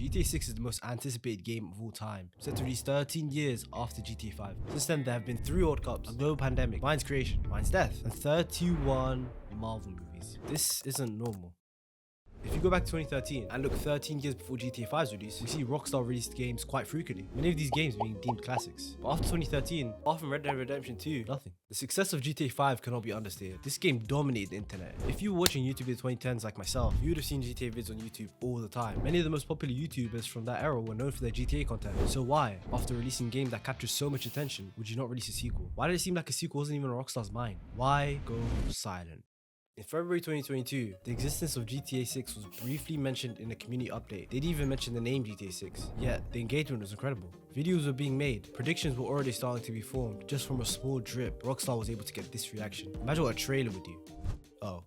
GTA 6 is the most anticipated game of all time, set to release 13 years after GTA 5. Since then, there have been 3 World Cups, a global pandemic, Mine's creation, Mine's death, and 31 Marvel movies. This isn't normal. If you go back to 2013 and look 13 years before GTA 5's release, we see Rockstar released games quite frequently, many of these games being deemed classics. But after 2013, apart from Red Dead Redemption 2, nothing. The success of GTA 5 cannot be understated. This game dominated the internet. If you were watching YouTube in the 2010s like myself, you would have seen GTA vids on YouTube all the time. Many of the most popular YouTubers from that era were known for their GTA content. So why, after releasing a game that captures so much attention, would you not release a sequel? Why did it seem like a sequel wasn't even on Rockstar's mind? Why go silent? In February 2022, the existence of GTA 6 was briefly mentioned in a community update. They didn't even mention the name GTA 6, yet the engagement was incredible. Videos were being made, predictions were already starting to be formed. Just from a small drip, Rockstar was able to get this reaction. Imagine what a trailer would do. Oh.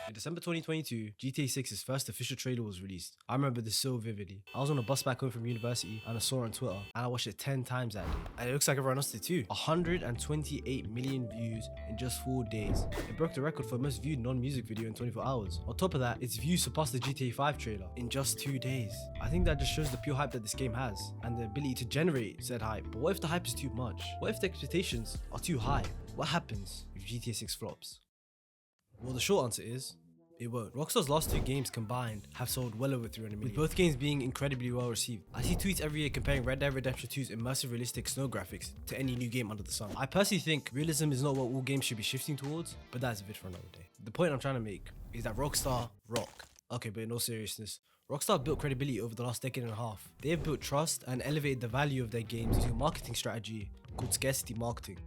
In December 2022, GTA 6's first official trailer was released. I remember this so vividly. I was on a bus back home from university and I saw it on Twitter and I watched it 10 times that day. And it looks like everyone else did too. 128 million views in just 4 days. It broke the record for most viewed non-music video in 24 hours. On top of that, its views surpassed the GTA 5 trailer in just 2 days. I think that just shows the pure hype that this game has and the ability to generate said hype. But what if the hype is too much? What if the expectations are too high? What happens if GTA 6 flops? Well, the short answer is, it won't. Rockstar's last 2 games combined have sold well over 300 million, with both games being incredibly well received. I see tweets every year comparing Red Dead Redemption 2's immersive realistic snow graphics to any new game under the sun. I personally think realism is not what all games should be shifting towards, but that's a bit for another day. The point I'm trying to make is that Rockstar rock. Okay, but in all seriousness, Rockstar built credibility over the last decade and a half. They have built trust and elevated the value of their games using a marketing strategy called scarcity marketing.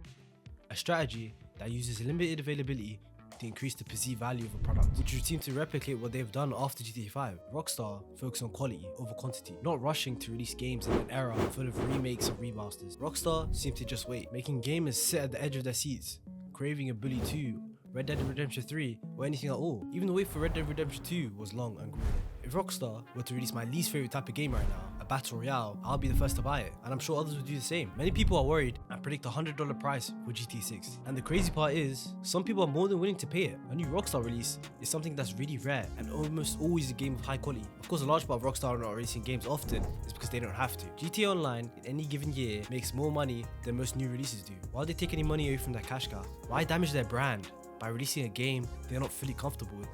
A strategy that uses limited availability to increase the perceived value of a product, which would seem to replicate what they've done after GTA 5. Rockstar focused on quality over quantity, not rushing to release games in an era full of remakes and remasters. Rockstar seemed to just wait, making gamers sit at the edge of their seats, craving a Bully 2, Red Dead Redemption 3, or anything at all. Even the wait for Red Dead Redemption 2 was long and grueling. If Rockstar were to release my least favorite type of game right now, a battle royale, I'll be the first to buy it, and I'm sure others would do the same. Many people are worried and predict a $100 price for GTA 6. And the crazy part is, some people are more than willing to pay it. A new Rockstar release is something that's really rare and almost always a game of high quality. Of course, a large part of Rockstar not releasing games often is because they don't have to. GTA Online in any given year makes more money than most new releases do. Why they take any money away from their cash cow? Why damage their brand by releasing a game they're not fully comfortable with?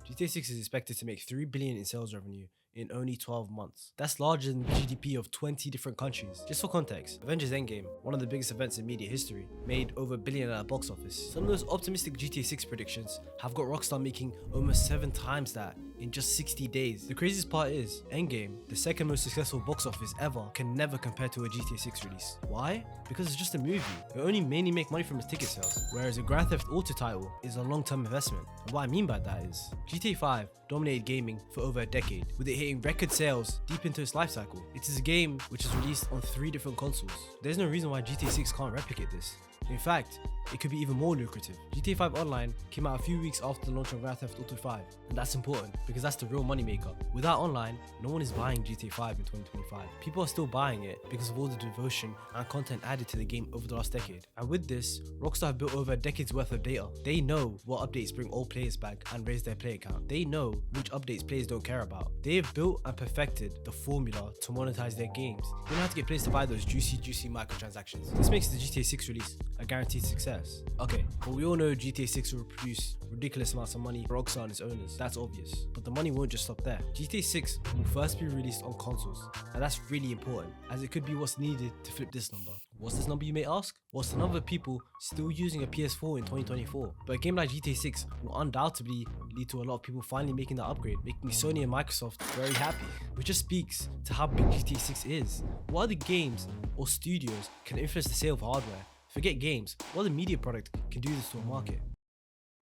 GTA 6 is expected to make $3 billion in sales revenue in only 12 months. That's larger than the GDP of 20 different countries. Just for context, Avengers Endgame, one of the biggest events in media history, made over $1 billion at a box office. Some of those optimistic GTA 6 predictions have got Rockstar making almost 7 times that in just 60 days. The craziest part is, Endgame, the second most successful box office ever, can never compare to a GTA 6 release. Why? Because it's just a movie. It only mainly make money from its ticket sales, whereas a Grand Theft Auto title is a long-term investment. And what I mean by that is, GTA 5 dominated gaming for over a decade, with it hitting record sales deep into its life cycle. It is a game which is released on 3 different consoles. There's no reason why GTA 6 can't replicate this. In fact, it could be even more lucrative. GTA 5 Online came out a few weeks after the launch of Grand Theft Auto 5, and that's important because that's the real moneymaker. Without Online, no one is buying GTA 5 in 2025. People are still buying it because of all the devotion and content added to the game over the last decade. And with this, Rockstar have built over a decade's worth of data. They know what updates bring all players back and raise their player count. They know which updates players don't care about. They have built and perfected the formula to monetize their games. You don't have to get players to buy those juicy microtransactions. This makes the GTA 6 release a guaranteed success. Okay, but we all know GTA 6 will produce ridiculous amounts of money for Rockstar and its owners. That's obvious. But the money won't just stop there. GTA 6 will first be released on consoles, and that's really important, as it could be what's needed to flip this number. What's this number, you may ask? Well, it's the number of people still using a PS4 in 2024. But a game like GTA 6 will undoubtedly lead to a lot of people finally making that upgrade, making Sony and Microsoft very happy. Which just speaks to how big GTA 6 is. What other games or studios can influence the sale of hardware? Forget games, what other media product can do this to a market?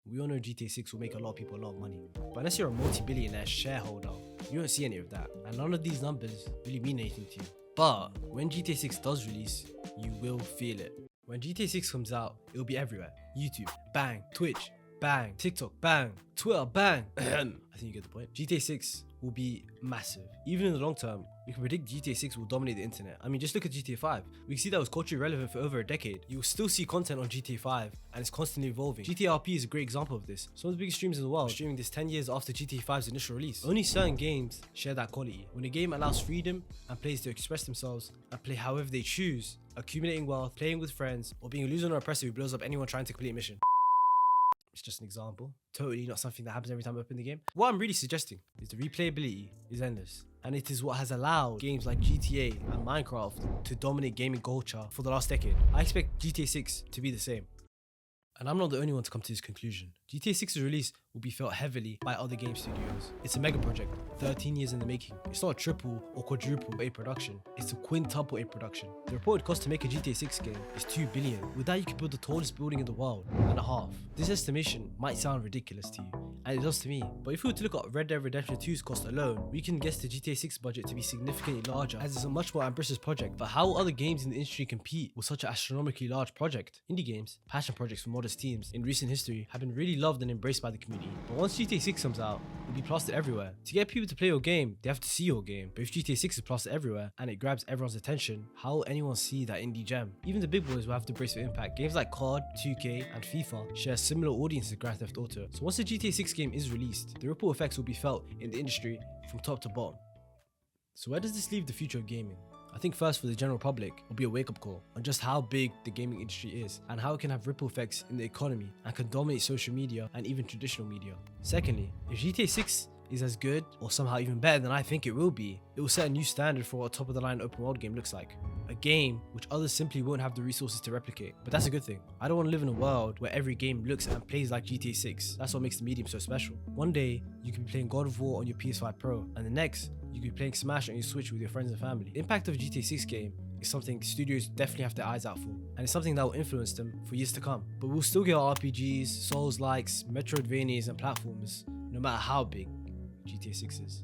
We all know GTA 6 will make a lot of people a lot of money. But unless you're a multi-billionaire shareholder, you don't see any of that. And none of these numbers really mean anything to you. But when GTA 6 does release, you will feel it. When GTA 6 comes out, it'll be everywhere. YouTube, bang, Twitch, bang. TikTok, bang. Twitter, bang. I think you get the point. GTA 6 will be massive. Even in the long term, we can predict GTA 6 will dominate the internet. I mean, just look at GTA 5. We can see that was culturally relevant for over a decade. You will still see content on GTA 5 and it's constantly evolving. GTA RP is a great example of this. Some of the biggest streamers in the world are streaming this 10 years after GTA 5's initial release. Only certain games share that quality. When a game allows freedom and players to express themselves and play however they choose, accumulating wealth, playing with friends, or being a loser or oppressor who blows up anyone trying to complete a mission. It's just an example. Totally not something that happens every time I open the game. What I'm really suggesting is the replayability is endless. And it is what has allowed games like GTA and Minecraft to dominate gaming culture for the last decade. I expect GTA 6 to be the same. And I'm not the only one to come to this conclusion. GTA 6's release will be felt heavily by other game studios. It's a mega project, 13 years in the making. It's not a triple or quadruple A production, it's a quintuple A production. The reported cost to make a GTA 6 game is $2 billion. With that, you can build the tallest building in the world and a half. This estimation might sound ridiculous to you, and it does to me. But if we were to look at Red Dead Redemption 2's cost alone, we can guess the GTA 6 budget to be significantly larger, as it's a much more ambitious project. But how will other games in the industry compete with such an astronomically large project? Indie games, passion projects for modest teams in recent history have been really loved and embraced by the community. But once GTA 6 comes out, it'll be plastered everywhere. To get people to play your game, they have to see your game. But if GTA 6 is plastered everywhere and it grabs everyone's attention, how will anyone see that indie gem? Even the big boys will have to brace for impact. Games like COD, 2K, and FIFA share similar audiences to Grand Theft Auto. So once the GTA 6 game is released, the ripple effects will be felt in the industry from top to bottom. So where does this leave the future of gaming? I think first for the general public, it'll be a wake-up call on just how big the gaming industry is and how it can have ripple effects in the economy and can dominate social media and even traditional media. Secondly, if GTA 6 is as good or somehow even better than I think it will be, it will set a new standard for what a top-of-the-line open world game looks like. A game which others simply won't have the resources to replicate. But that's a good thing. I don't want to live in a world where every game looks and plays like GTA 6. That's what makes the medium so special. One day, you can be playing God of War on your PS5 Pro, and the next, you could be playing Smash on your Switch with your friends and family. The impact of a GTA 6 game is something studios definitely have their eyes out for, and it's something that will influence them for years to come. But we'll still get RPGs, Souls-likes, Metroidvanias, and platformers, no matter how big GTA 6 is.